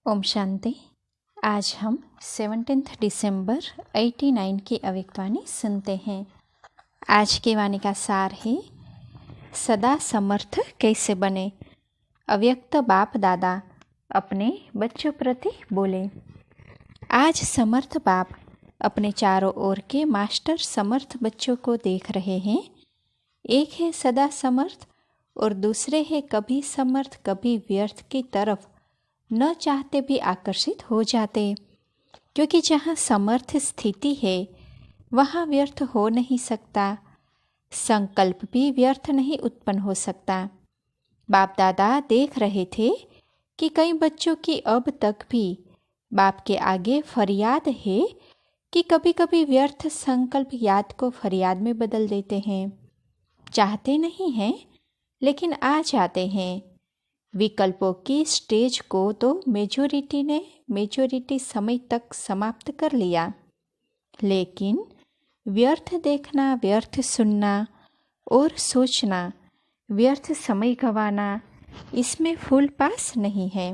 ओम शांति। आज हम 17 दिसंबर 89 की अव्यक्तवाणी सुनते हैं। आज की वाणी का सार है, सदा समर्थ कैसे बने। अव्यक्त बाप दादा अपने बच्चों प्रति बोले। आज समर्थ बाप अपने चारों ओर के मास्टर समर्थ बच्चों को देख रहे हैं। एक है सदा समर्थ और दूसरे है कभी समर्थ कभी व्यर्थ की तरफ न चाहते भी आकर्षित हो जाते, क्योंकि जहाँ समर्थ स्थिति है वहाँ व्यर्थ हो नहीं सकता, संकल्प भी व्यर्थ नहीं उत्पन्न हो सकता। बाप दादा देख रहे थे कि कई बच्चों की अब तक भी बाप के आगे फरियाद है कि कभी कभी व्यर्थ संकल्प याद को फरियाद में बदल देते हैं। चाहते नहीं हैं लेकिन आ जाते हैं। विकल्पों की स्टेज को तो मेजोरिटी समय तक समाप्त कर लिया, लेकिन व्यर्थ देखना, व्यर्थ सुनना और सोचना, व्यर्थ समय गंवाना, इसमें फुल पास नहीं है।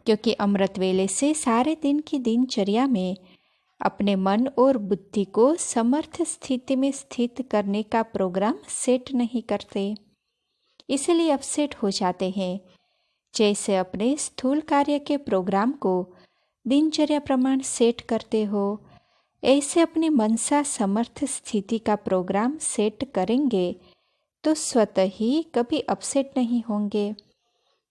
क्योंकि अमृत वेले से सारे दिन की दिनचर्या में अपने मन और बुद्धि को समर्थ स्थिति में स्थित करने का प्रोग्राम सेट नहीं करते, इसलिए अपसेट हो जाते हैं। जैसे अपने स्थूल कार्य के प्रोग्राम को दिनचर्या प्रमाण सेट करते हो, ऐसे अपनी मनसा समर्थ स्थिति का प्रोग्राम सेट करेंगे तो स्वतः ही कभी अपसेट नहीं होंगे।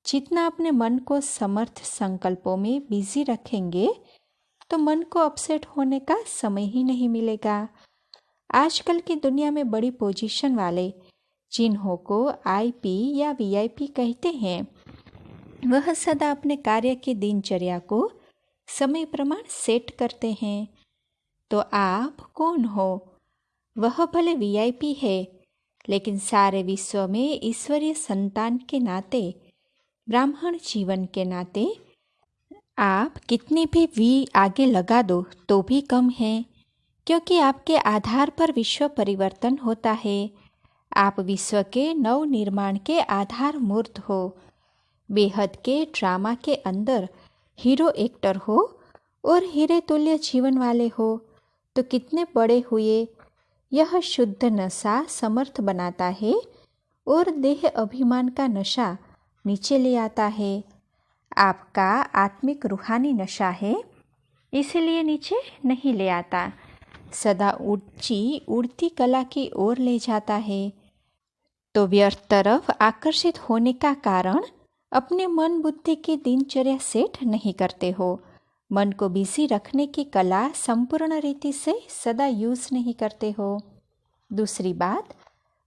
जितना अपने मन को समर्थ संकल्पों में बिजी रखेंगे तो मन को अपसेट होने का समय ही नहीं मिलेगा। आजकल की दुनिया में बड़ी पोजीशन वाले, जिन्हों को आईपी या वीआईपी कहते हैं, वह सदा अपने कार्य की दिनचर्या को समय प्रमाण सेट करते हैं। तो आप कौन हो? वह भले वीआईपी है, लेकिन सारे विश्व में ईश्वरीय संतान के नाते, ब्राह्मण जीवन के नाते आप कितनी भी वी आगे लगा दो तो भी कम है, क्योंकि आपके आधार पर विश्व परिवर्तन होता है। आप विश्व के नव निर्माण के आधार मूर्त हो। बेहद के ड्रामा के अंदर हीरो एक्टर हो और हीरे तुल्य जीवन वाले हो तो कितने बड़े हुए। यह शुद्ध नशा समर्थ बनाता है और देह अभिमान का नशा नीचे ले आता है। आपका आत्मिक रूहानी नशा है, इसलिए नीचे नहीं ले आता, सदा ऊंची उड़ती कला की ओर ले जाता है। तो व्यर्थ तरफ आकर्षित होने का कारण अपने मन बुद्धि की दिनचर्या सेट नहीं करते हो। मन को बिजी रखने की कला संपूर्ण रीति से सदा यूज नहीं करते हो। दूसरी बात,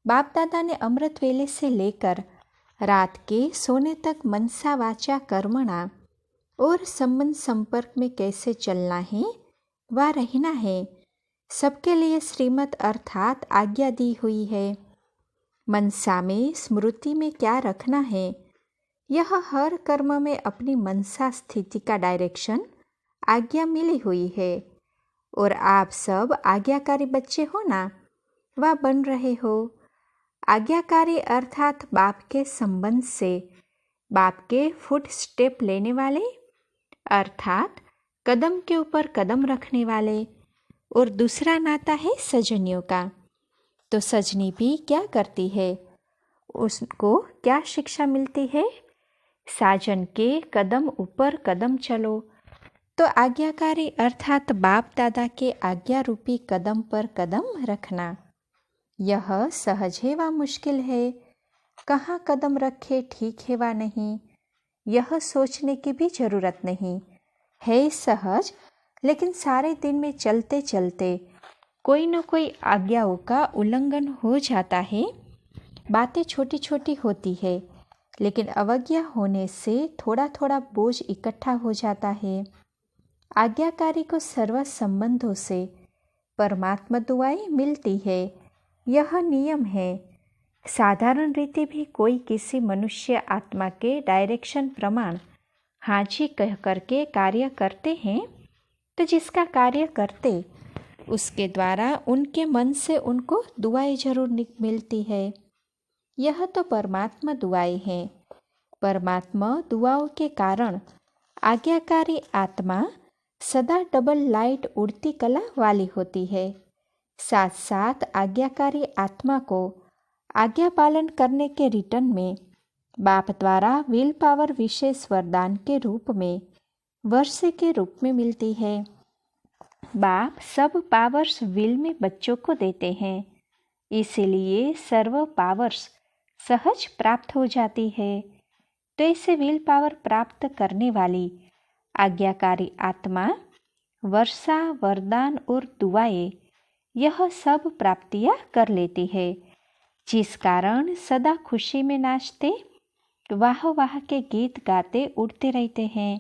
बाप दादा ने अमृत वेले से लेकर रात के सोने तक मनसा वाचा कर्मणा और संबंध संपर्क में कैसे चलना है व रहना है, सबके लिए श्रीमत अर्थात आज्ञा दी हुई है। मनसा में स्मृति में क्या रखना है, यह हर कर्म में अपनी मनसा स्थिति का डायरेक्शन आज्ञा मिली हुई है। और आप सब आज्ञाकारी बच्चे हो ना, व बन रहे हो। आज्ञाकारी अर्थात बाप के संबंध से बाप के फुट स्टेप लेने वाले, अर्थात कदम के ऊपर कदम रखने वाले। और दूसरा नाता है सजनियों का। तो सजनी भी क्या करती है, उसको क्या शिक्षा मिलती है? साजन के कदम ऊपर कदम चलो। तो आज्ञाकारी अर्थात बाप दादा के आज्ञा रूपी कदम पर कदम रखना, यह सहज है व मुश्किल है। कहाँ कदम रखे, ठीक है व नहीं, यह सोचने की भी जरूरत नहीं है। सहज, लेकिन सारे दिन में चलते चलते कोई न कोई आज्ञाओं का उल्लंघन हो जाता है। बातें छोटी छोटी होती है, लेकिन अवज्ञा होने से थोड़ा थोड़ा बोझ इकट्ठा हो जाता है। आज्ञाकारी को सर्व संबंधों से परमात्मा दुआएं मिलती है, यह नियम है। साधारण रीति भी कोई किसी मनुष्य आत्मा के डायरेक्शन प्रमाण हाजी कह करके कार्य करते हैं, तो जिसका कार्य करते उसके द्वारा उनके मन से उनको दुआएं जरूर मिलती है। यह तो परमात्मा दुआएं हैं। परमात्मा दुआओं के कारण आज्ञाकारी आत्मा सदा डबल लाइट उड़ती कला वाली होती है। साथ साथ आज्ञाकारी आत्मा को आज्ञा पालन करने के रिटर्न में बाप द्वारा विल पावर विशेष वरदान के रूप में वर्षे के रूप में मिलती है। बाप सब पावर्स विल में बच्चों को देते हैं, इसीलिए सर्व पावर्स सहज प्राप्त हो जाती है। तो इसे विल पावर प्राप्त करने वाली आज्ञाकारी आत्मा वर्षा, वरदान और दुआएं यह सब प्राप्तियां कर लेती है, जिस कारण सदा खुशी में नाचते, वाह वाह के गीत गाते उड़ते रहते हैं,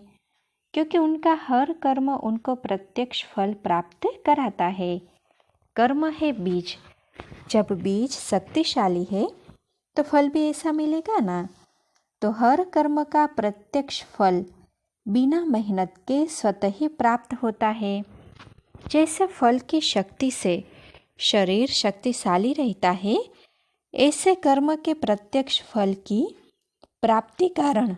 क्योंकि उनका हर कर्म उनको प्रत्यक्ष फल प्राप्त कराता है। कर्म है बीज, जब बीज शक्तिशाली है तो फल भी ऐसा मिलेगा ना। तो हर कर्म का प्रत्यक्ष फल बिना मेहनत के स्वतः ही प्राप्त होता है। जैसे फल की शक्ति से शरीर शक्तिशाली रहता है, ऐसे कर्म के प्रत्यक्ष फल की प्राप्ति कारण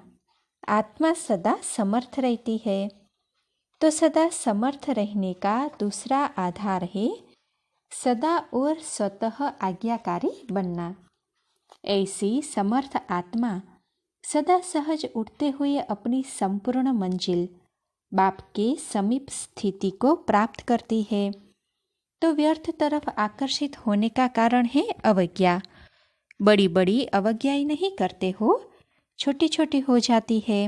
आत्मा सदा समर्थ रहती है। तो सदा समर्थ रहने का दूसरा आधार है सदा और स्वतः आज्ञाकारी बनना। ऐसी समर्थ आत्मा सदा सहज उठते हुए अपनी संपूर्ण मंजिल बाप के समीप स्थिति को प्राप्त करती है। तो व्यर्थ तरफ आकर्षित होने का कारण है अवज्ञा। बड़ी बड़ी अवज्ञाएं नहीं करते हो, छोटी छोटी हो जाती है।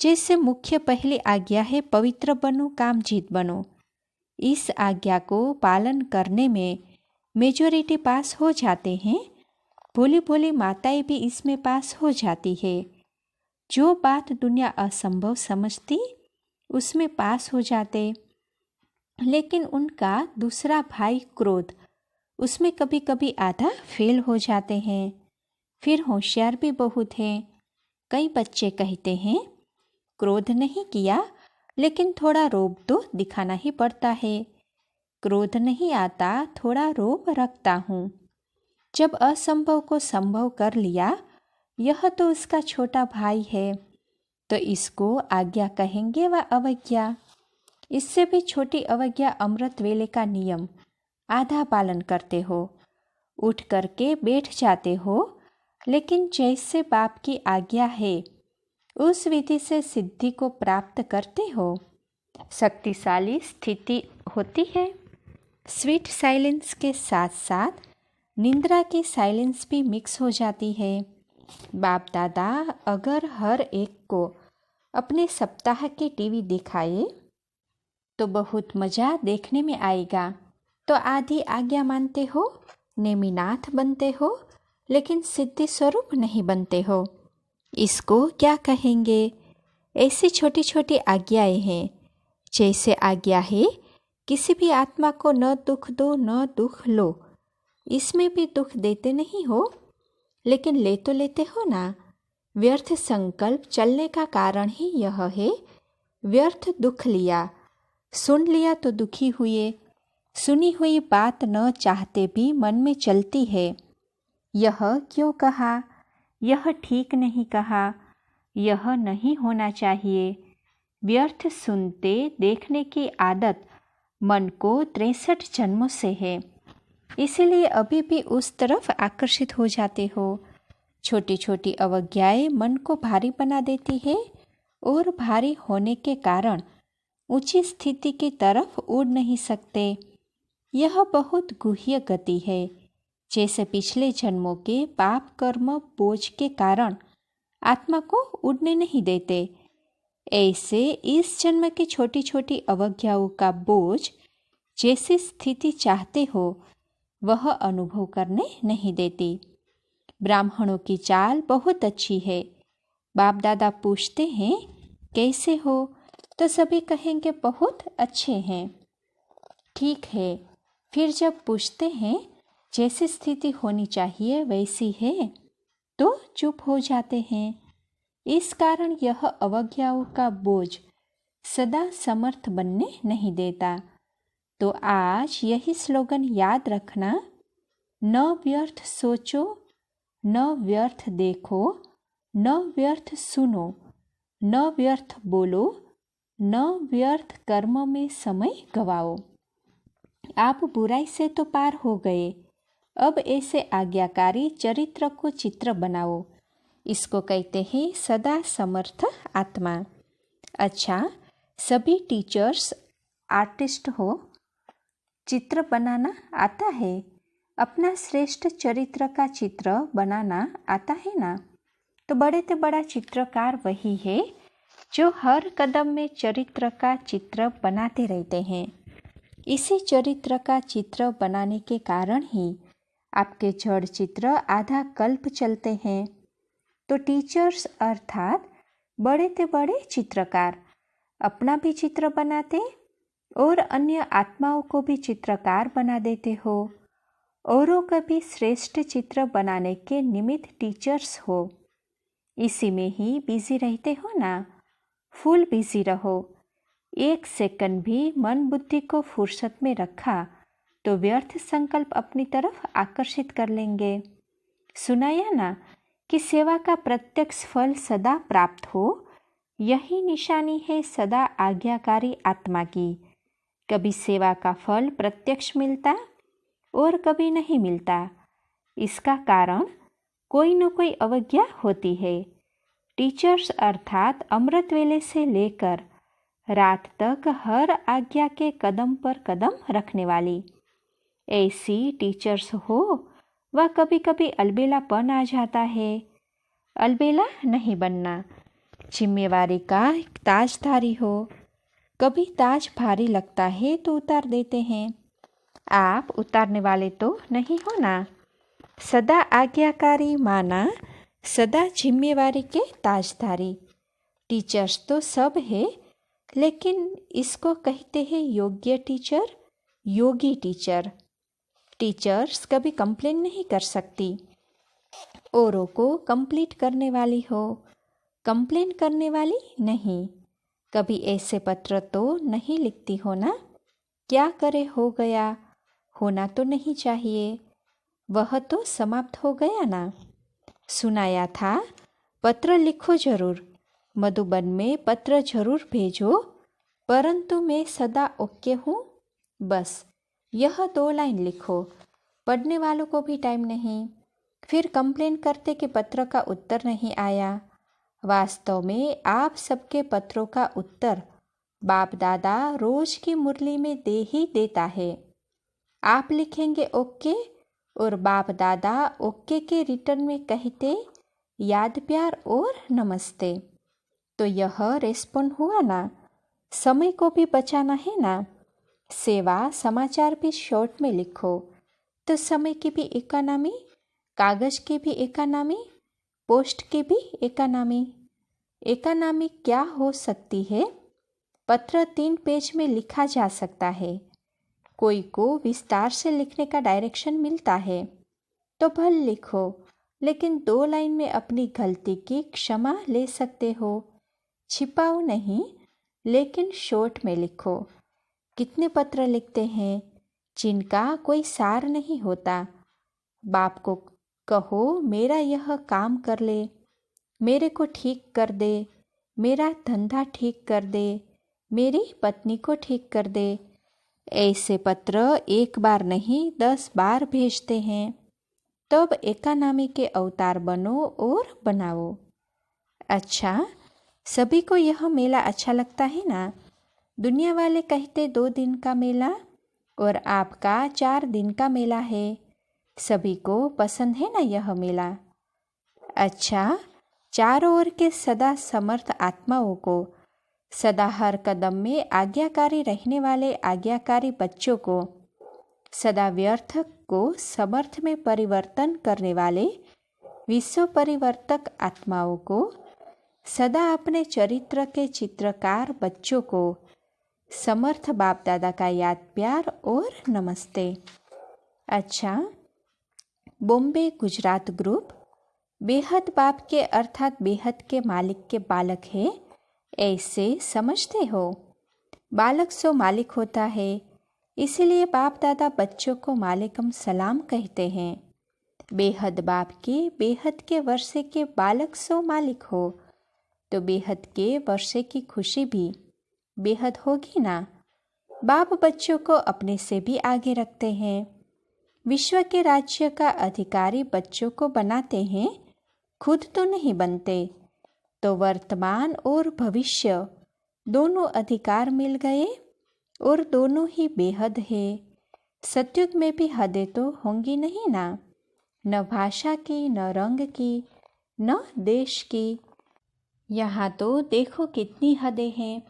जैसे मुख्य पहली आज्ञा है पवित्र बनो, काम जीत बनो। इस आज्ञा को पालन करने में मेजॉरिटी पास हो जाते हैं। भोली भोली माताएं भी इसमें पास हो जाती है। जो बात दुनिया असंभव समझती उसमें पास हो जाते। लेकिन उनका दूसरा भाई क्रोध, उसमें कभी कभी आधा फेल हो जाते हैं। फिर होशियार भी बहुत हैं। कई बच्चे कहते हैं क्रोध नहीं किया, लेकिन थोड़ा रोब तो दिखाना ही पड़ता है। क्रोध नहीं आता, थोड़ा रोब रखता हूँ। जब असंभव को संभव कर लिया, यह तो उसका छोटा भाई है, तो इसको आज्ञा कहेंगे व अवज्ञा। इससे भी छोटी अवज्ञा अमृत वेले का नियम आधा पालन करते हो, उठ करके बैठ जाते हो, लेकिन जैसे बाप की आज्ञा है उस विधि से सिद्धि को प्राप्त करते हो। शक्तिशाली स्थिति होती है। स्वीट साइलेंस के साथ साथ निंद्रा की साइलेंस भी मिक्स हो जाती है। बाप दादा अगर हर एक को अपने सप्ताह की टीवी दिखाए तो बहुत मज़ा देखने में आएगा। तो आधी आज्ञा मानते हो, नेमिनाथ बनते हो, लेकिन सिद्धि स्वरूप नहीं बनते हो। इसको क्या कहेंगे? ऐसी छोटी छोटी आज्ञाएं हैं। जैसे आज्ञा है किसी भी आत्मा को न दुख दो न दुख लो। इसमें भी दुख देते नहीं हो, लेकिन ले तो लेते हो ना। व्यर्थ संकल्प चलने का कारण ही यह है। व्यर्थ दुख लिया, सुन लिया तो दुखी हुए। सुनी हुई बात न चाहते भी मन में चलती है। यह क्यों कहा, यह ठीक नहीं कहा, यह नहीं होना चाहिए। व्यर्थ सुनते देखने की आदत मन को 63 जन्मों से है, इसीलिए अभी भी उस तरफ आकर्षित हो जाते हो। छोटी छोटी अवज्ञाएं मन को भारी बना देती है और भारी होने के कारण ऊंची स्थिति की तरफ उड़ नहीं सकते। यह बहुत गुह्य गति है। जैसे पिछले जन्मों के पाप कर्म बोझ के कारण आत्मा को उड़ने नहीं देते, ऐसे इस जन्म की छोटी छोटी अवज्ञाओं का बोझ जैसी स्थिति चाहते हो वह अनुभव करने नहीं देती। ब्राह्मणों की चाल बहुत अच्छी है। बाप दादा पूछते हैं कैसे हो, तो सभी कहेंगे बहुत अच्छे हैं। ठीक है, फिर जब पूछते हैं जैसी स्थिति होनी चाहिए वैसी है, तो चुप हो जाते हैं। इस कारण यह अवज्ञाओं का बोझ सदा समर्थ बनने नहीं देता। तो आज यही स्लोगन याद रखना, न व्यर्थ सोचो, न व्यर्थ देखो, न व्यर्थ सुनो, न व्यर्थ बोलो, न व्यर्थ कर्म में समय गवाओ। आप बुराई से तो पार हो गए, अब ऐसे आज्ञाकारी चरित्र को चित्र बनाओ। इसको कहते हैं सदा समर्थ आत्मा। अच्छा, सभी टीचर्स आर्टिस्ट हो, चित्र बनाना आता है? अपना श्रेष्ठ चरित्र का चित्र बनाना आता है ना? तो बड़े से बड़ा चित्रकार वही है जो हर कदम में चरित्र का चित्र बनाते रहते हैं। इसी चरित्र का चित्र बनाने के कारण ही आपके जड़ चित्र आधा कल्प चलते हैं। तो टीचर्स अर्थात बड़े से बड़े चित्रकार अपना भी चित्र बनाते और अन्य आत्माओं को भी चित्रकार बना देते हो। औरों का भी श्रेष्ठ चित्र बनाने के निमित्त टीचर्स हो। इसी में ही बिजी रहते हो ना? फुल बिजी रहो। एक सेकंड भी मन बुद्धि को फुर्सत में रखा तो व्यर्थ संकल्प अपनी तरफ आकर्षित कर लेंगे। सुनाया ना कि सेवा का प्रत्यक्ष फल सदा प्राप्त हो, यही निशानी है सदा आज्ञाकारी आत्मा की। कभी सेवा का फल प्रत्यक्ष मिलता और कभी नहीं मिलता। इसका कारण कोई न कोई अवज्ञा होती है। टीचर्स अर्थात अमृत वेले से लेकर रात तक हर आज्ञा के कदम पर कदम रखने वाली ऐसी टीचर्स हो, वह कभी कभी अलबेलापन आ जाता है। अलबेला नहीं बनना, जिम्मेवारी का ताजधारी हो। कभी ताज भारी लगता है तो उतार देते हैं। आप उतारने वाले तो नहीं हो ना? सदा आज्ञाकारी माना, सदा जिम्मेवारी के ताजधारी। टीचर्स तो सब है, लेकिन इसको कहते हैं योग्य टीचर, योगी टीचर। टीचर्स कभी कंप्लेन नहीं कर सकती, औरों को कंप्लीट करने वाली हो, कंप्लेन करने वाली नहीं। कभी ऐसे पत्र तो नहीं लिखती हो ना? क्या करे, हो गया, होना तो नहीं चाहिए, वह तो समाप्त हो गया ना। सुनाया था पत्र लिखो जरूर, मधुबन में पत्र जरूर भेजो, परंतु मैं सदा ओके हूँ। बस यह 2 लाइन लिखो, पढ़ने वालों को भी टाइम नहीं। फिर कंप्लेन करते कि पत्र का उत्तर नहीं आया। वास्तव में आप सबके पत्रों का उत्तर बाप दादा रोज की मुरली में दे ही देता है। आप लिखेंगे ओके और बाप दादा ओके के रिटर्न में कहते याद प्यार और नमस्ते। तो यह रेस्पॉन्ड हुआ ना? समय को भी बचाना है ना। सेवा समाचार भी शॉर्ट में लिखो तो समय की भी इकोनॉमी, कागज की भी इकोनॉमी, पोस्ट की भी इकोनॉमी। इकोनॉमी क्या हो सकती है? पत्र 3 पेज में लिखा जा सकता है। कोई को विस्तार से लिखने का डायरेक्शन मिलता है तो भल लिखो, लेकिन 2 लाइन में अपनी गलती की क्षमा ले सकते हो। छिपाओ नहीं, लेकिन शॉर्ट में लिखो। कितने पत्र लिखते हैं जिनका कोई सार नहीं होता। बाप को कहो मेरा यह काम कर ले, मेरे को ठीक कर दे, मेरा धंधा ठीक कर दे, मेरी पत्नी को ठीक कर दे। ऐसे पत्र 1 बार नहीं 10 बार भेजते हैं। तब इकोनॉमी के अवतार बनो और बनाओ। अच्छा, सभी को यह मेला अच्छा लगता है ना? दुनिया वाले कहते 2 दिन का मेला और आपका 4 दिन का मेला है। सभी को पसंद है ना यह मेला? अच्छा, चारों ओर के सदा समर्थ आत्माओं को, सदा हर कदम में आज्ञाकारी रहने वाले आज्ञाकारी बच्चों को, सदा व्यर्थ को समर्थ में परिवर्तन करने वाले विश्व परिवर्तक आत्माओं को, सदा अपने चरित्र के चित्रकार बच्चों को समर्थ बाप दादा का याद प्यार और नमस्ते। अच्छा, बॉम्बे गुजरात ग्रुप बेहद बाप के अर्थात बेहद के मालिक के बालक है, ऐसे समझते हो? बालक सो मालिक होता है, इसलिए बाप दादा बच्चों को मालिकम सलाम कहते हैं। बेहद बाप के बेहद के वर्षे के बालक सो मालिक हो, तो बेहद के वर्षे की खुशी भी बेहद होगी ना। बाप बच्चों को अपने से भी आगे रखते हैं, विश्व के राज्य का अधिकारी बच्चों को बनाते हैं, खुद तो नहीं बनते। तो वर्तमान और भविष्य दोनों अधिकार मिल गए और दोनों ही बेहद है। सतयुग में भी हदें तो होंगी नहीं ना, न भाषा की, न रंग की, न देश की। यहाँ तो देखो कितनी हदें हैं।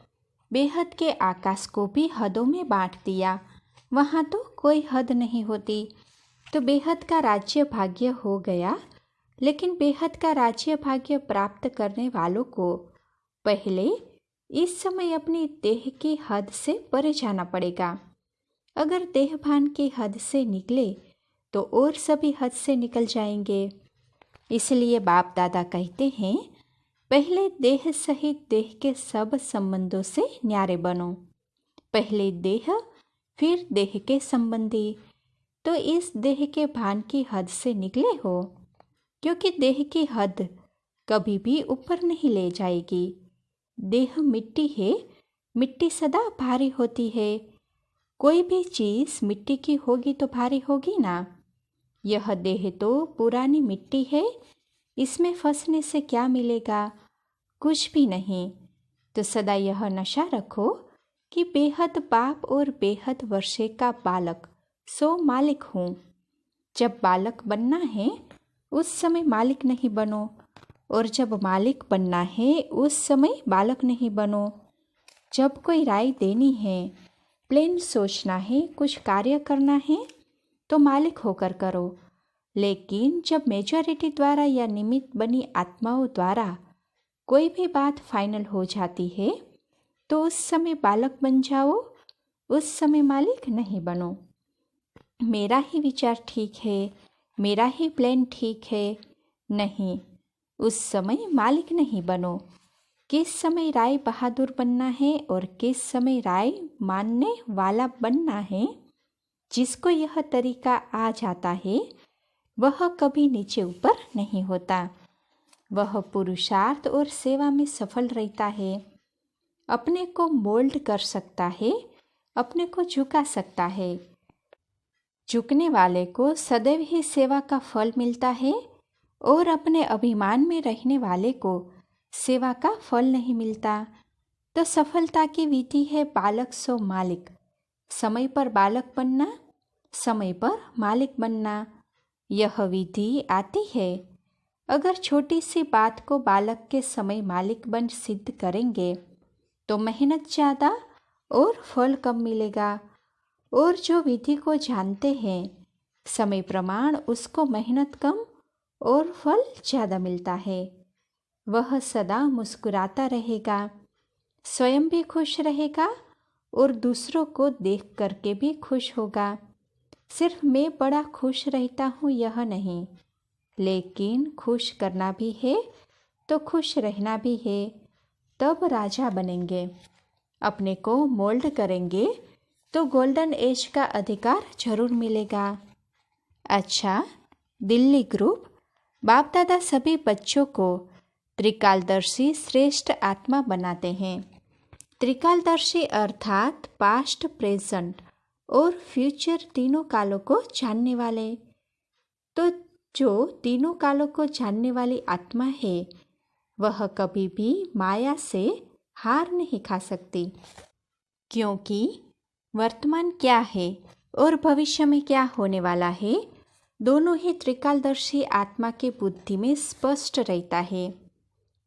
बेहद के आकाश को भी हदों में बांट दिया, वहाँ तो कोई हद नहीं होती। तो बेहद का राज्य भाग्य हो गया, लेकिन बेहद का राज्य भाग्य प्राप्त करने वालों को पहले इस समय अपनी देह की हद से परे जाना पड़ेगा। अगर देह भान की हद से निकले तो और सभी हद से निकल जाएंगे। इसलिए बाप दादा कहते हैं, पहले देह सहित देह के सब संबंधों से न्यारे बनो। पहले देह, फिर देह के संबंधी। तो इस देह के भान की हद से निकले हो, क्योंकि देह की हद कभी भी ऊपर नहीं ले जाएगी। देह मिट्टी है, मिट्टी सदा भारी होती है। कोई भी चीज़ मिट्टी की होगी तो भारी होगी ना। यह देह तो पुरानी मिट्टी है, इसमें फंसने से क्या मिलेगा? कुछ भी नहीं। तो सदा यह नशा रखो कि बेहद बाप और बेहद वर्षे का बालक सो मालिक हूँ। जब बालक बनना है उस समय मालिक नहीं बनो, और जब मालिक बनना है उस समय बालक नहीं बनो। जब कोई राय देनी है, प्लेन सोचना है, कुछ कार्य करना है तो मालिक होकर करो। लेकिन जब मेजॉरिटी द्वारा या निमित्त बनी आत्माओं द्वारा कोई भी बात फाइनल हो जाती है तो उस समय बालक बन जाओ, उस समय मालिक नहीं बनो। मेरा ही विचार ठीक है, मेरा ही प्लान ठीक है, नहीं, उस समय मालिक नहीं बनो। किस समय राय बहादुर बनना है और किस समय राय मानने वाला बनना है, जिसको यह तरीका आ जाता है वह कभी नीचे ऊपर नहीं होता। वह पुरुषार्थ और सेवा में सफल रहता है। अपने को मोल्ड कर सकता है, अपने को झुका सकता है। झुकने वाले को सदैव ही सेवा का फल मिलता है और अपने अभिमान में रहने वाले को सेवा का फल नहीं मिलता। तो सफलता की विधि है बालक सो मालिक। समय पर बालक बनना, समय पर मालिक बनना, यह विधि आती है। अगर छोटी सी बात को बालक के समय मालिक बन सिद्ध करेंगे तो मेहनत ज़्यादा और फल कम मिलेगा। और जो विधि को जानते हैं समय प्रमाण, उसको मेहनत कम और फल ज़्यादा मिलता है। वह सदा मुस्कुराता रहेगा, स्वयं भी खुश रहेगा और दूसरों को देख करके भी खुश होगा। सिर्फ मैं बड़ा खुश रहता हूँ यह नहीं, लेकिन खुश करना भी है तो खुश रहना भी है, तब राजा बनेंगे। अपने को मोल्ड करेंगे तो गोल्डन एज का अधिकार जरूर मिलेगा। अच्छा, दिल्ली ग्रुप बाप दादा सभी बच्चों को त्रिकालदर्शी श्रेष्ठ आत्मा बनाते हैं। त्रिकालदर्शी अर्थात पास्ट, प्रेजेंट और फ्यूचर तीनों कालों को जानने वाले। तो जो तीनों कालों को जानने वाली आत्मा है वह कभी भी माया से हार नहीं खा सकती, क्योंकि वर्तमान क्या है और भविष्य में क्या होने वाला है दोनों ही त्रिकालदर्शी आत्मा के बुद्धि में स्पष्ट रहता है।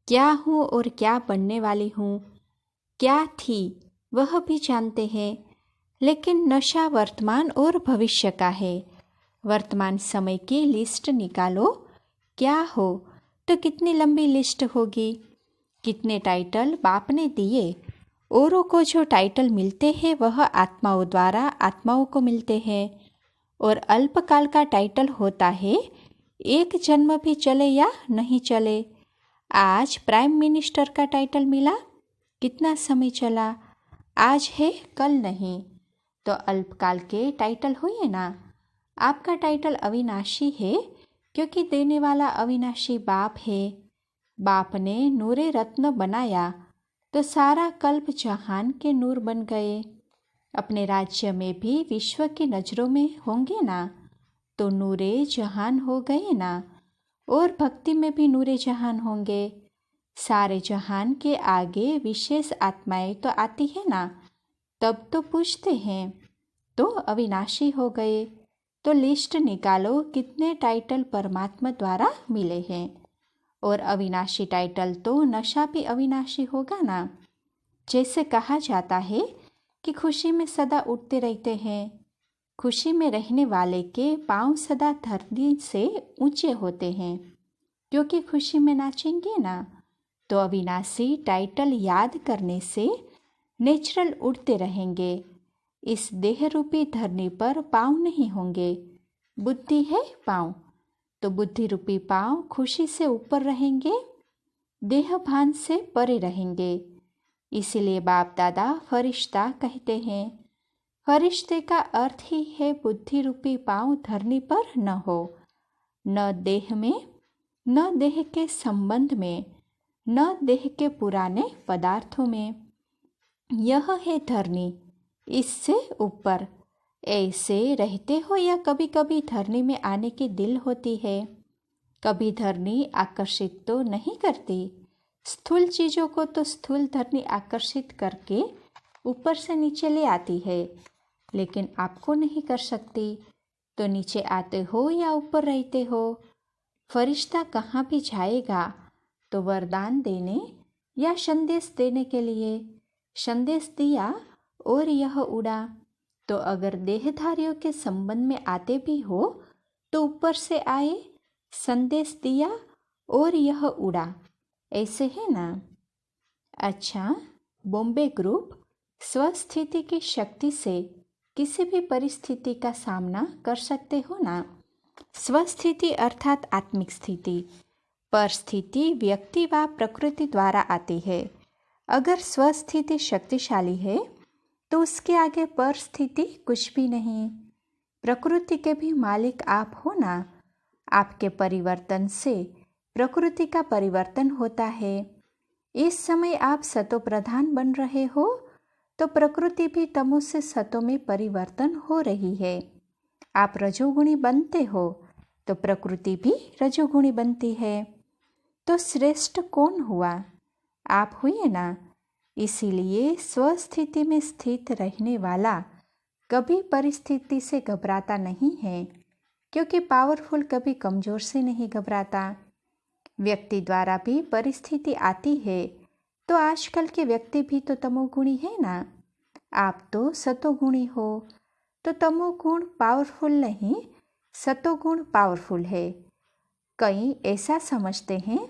क्या हूँ और क्या बनने वाली हूँ, क्या थी वह भी जानते हैं। लेकिन नशा वर्तमान और भविष्य का है। वर्तमान समय की लिस्ट निकालो, क्या हो तो कितनी लंबी लिस्ट होगी। कितने टाइटल बाप ने दिए, औरों को जो टाइटल मिलते हैं वह आत्माओं द्वारा आत्माओं को मिलते हैं। और अल्पकाल का टाइटल होता है, एक जन्म भी चले या नहीं चले। आज प्राइम मिनिस्टर का टाइटल मिला, कितना समय चला, आज है कल नहीं। तो अल्पकाल के टाइटल हुए ना। आपका टाइटल अविनाशी है, क्योंकि देने वाला अविनाशी बाप है। बाप ने नूरे रत्न बनाया तो सारा कल्प जहान के नूर बन गए। अपने राज्य में भी विश्व की नज़रों में होंगे ना तो नूरे जहान हो गए ना, और भक्ति में भी नूरे जहान होंगे। सारे जहान के आगे विशेष आत्माएं तो आती है ना, तब तो पूछते हैं तो अविनाशी हो गए। तो लिस्ट निकालो कितने टाइटल परमात्मा द्वारा मिले हैं, और अविनाशी टाइटल तो नशा भी अविनाशी होगा ना। जैसे कहा जाता है कि खुशी में सदा उठते रहते हैं, खुशी में रहने वाले के पांव सदा धरती से ऊंचे होते हैं, क्योंकि खुशी में नाचेंगे ना। तो अविनाशी टाइटल याद करने से नेचुरल उड़ते रहेंगे। इस देह रूपी धरनी पर पांव नहीं होंगे, बुद्धि है पांव, तो बुद्धि रूपी पांव खुशी से ऊपर रहेंगे, देह भान से परे रहेंगे। इसीलिए बाप दादा फरिश्ता कहते हैं। फरिश्ते का अर्थ ही है बुद्धि रूपी पांव धरनी पर न हो, न देह में, न देह के संबंध में, न देह के पुराने पदार्थों में। यह है धरनी, इससे ऊपर। ऐसे रहते हो या कभी कभी धरनी में आने की दिल होती है। कभी धरनी आकर्षित तो नहीं करती, स्थूल चीज़ों को तो स्थूल धरनी आकर्षित करके ऊपर से नीचे ले आती है, लेकिन आपको नहीं कर सकती। तो नीचे आते हो या ऊपर रहते हो, फरिश्ता कहाँ भी जाएगा तो वरदान देने या संदेश देने के लिए। संदेश दिया और यह उड़ा। तो अगर देहधारियों के संबंध में आते भी हो तो ऊपर से आए, संदेश दिया और यह उड़ा, ऐसे है ना। अच्छा, बॉम्बे ग्रुप स्वस्थिति की शक्ति से किसी भी परिस्थिति का सामना कर सकते हो ना। स्वस्थिति अर्थात आत्मिक स्थिति, पर स्थिति व्यक्ति व प्रकृति द्वारा आती है। अगर स्वस्थिति शक्तिशाली है तो उसके आगे पर स्थिति कुछ भी नहीं। प्रकृति के भी मालिक आप हो ना। आपके परिवर्तन से प्रकृति का परिवर्तन होता है। इस समय आप सतो प्रधान बन रहे हो तो प्रकृति भी तमो से सतो में परिवर्तन हो रही है। आप रजोगुणी बनते हो तो प्रकृति भी रजोगुणी बनती है। तो श्रेष्ठ कौन हुआ? आप हुए ना। इसीलिए स्वस्थिति में स्थित रहने वाला कभी परिस्थिति से घबराता नहीं है, क्योंकि पावरफुल कभी कमजोर से नहीं घबराता। व्यक्ति द्वारा भी परिस्थिति आती है, तो आजकल के व्यक्ति भी तो तमोगुणी है ना। आप तो सतोगुणी हो, तो तमोगुण पावरफुल नहीं, सतोगुण पावरफुल है। कई ऐसा समझते हैं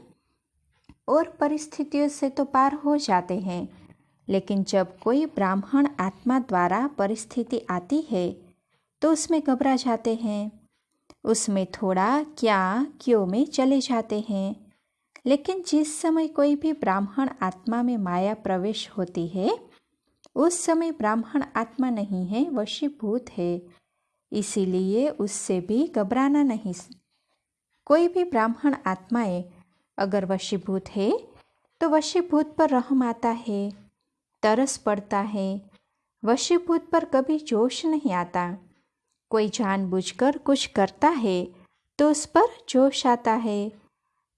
और परिस्थितियों से तो पार हो जाते हैं, लेकिन जब कोई ब्राह्मण आत्मा द्वारा परिस्थिति आती है तो उसमें घबरा जाते हैं, उसमें थोड़ा क्या क्यों में चले जाते हैं। लेकिन जिस समय कोई भी ब्राह्मण आत्मा में माया प्रवेश होती है, उस समय ब्राह्मण आत्मा नहीं है, वशीभूत है। इसीलिए उससे भी घबराना नहीं। कोई भी ब्राह्मण आत्माएं अगर वशीभूत है तो वशीभूत पर रहम आता है, तरस पड़ता है। वशीभूत पर कभी जोश नहीं आता। कोई जानबूझकर कुछ करता है तो उस पर जोश आता है।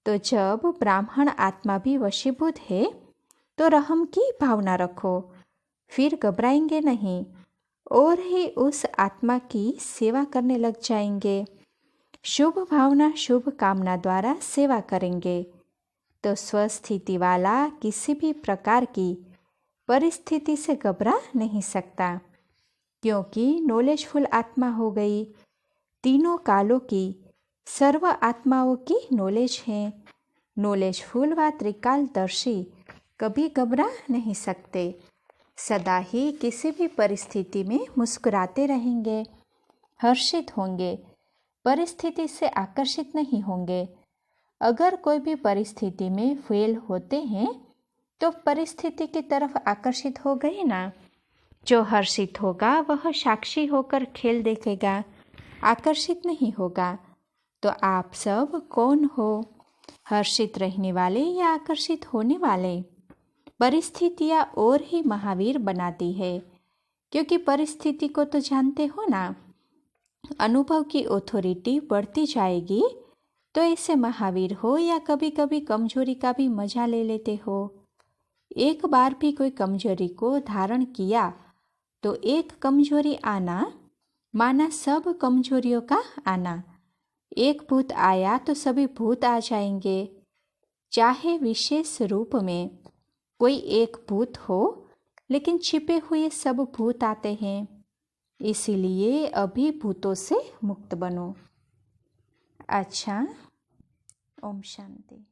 तो जब ब्राह्मण आत्मा भी वशीभूत है तो रहम की भावना रखो, फिर घबराएंगे नहीं और ही उस आत्मा की सेवा करने लग जाएंगे। शुभ भावना शुभ कामना द्वारा सेवा करेंगे तो स्वस्थिति वाला किसी भी प्रकार की परिस्थिति से घबरा नहीं सकता, क्योंकि नॉलेजफुल आत्मा हो गई। तीनों कालों की सर्व आत्माओं की नॉलेज है। नॉलेजफुल व त्रिकालदर्शी कभी घबरा नहीं सकते, सदा ही किसी भी परिस्थिति में मुस्कुराते रहेंगे, हर्षित होंगे, परिस्थिति से आकर्षित नहीं होंगे। अगर कोई भी परिस्थिति में फेल होते हैं तो परिस्थिति की तरफ आकर्षित हो गए ना। जो हर्षित होगा वह साक्षी होकर खेल देखेगा, आकर्षित नहीं होगा। तो आप सब कौन हो? हर्षित रहने वाले या आकर्षित होने वाले। परिस्थितियाँ और ही महावीर बनाती है, क्योंकि परिस्थिति को तो जानते हो ना, अनुभव की ऑथोरिटी बढ़ती जाएगी। तो ऐसे महावीर हो या कभी कभी कमजोरी का भी मजा ले लेते हो। एक बार भी कोई कमजोरी को धारण किया तो एक कमजोरी आना माना सब कमजोरियों का आना। एक भूत आया तो सभी भूत आ जाएंगे। चाहे विशेष रूप में कोई एक भूत हो, लेकिन छिपे हुए सब भूत आते हैं। इसीलिए अभी भूतों से मुक्त बनो। अच्छा, ओम शांति।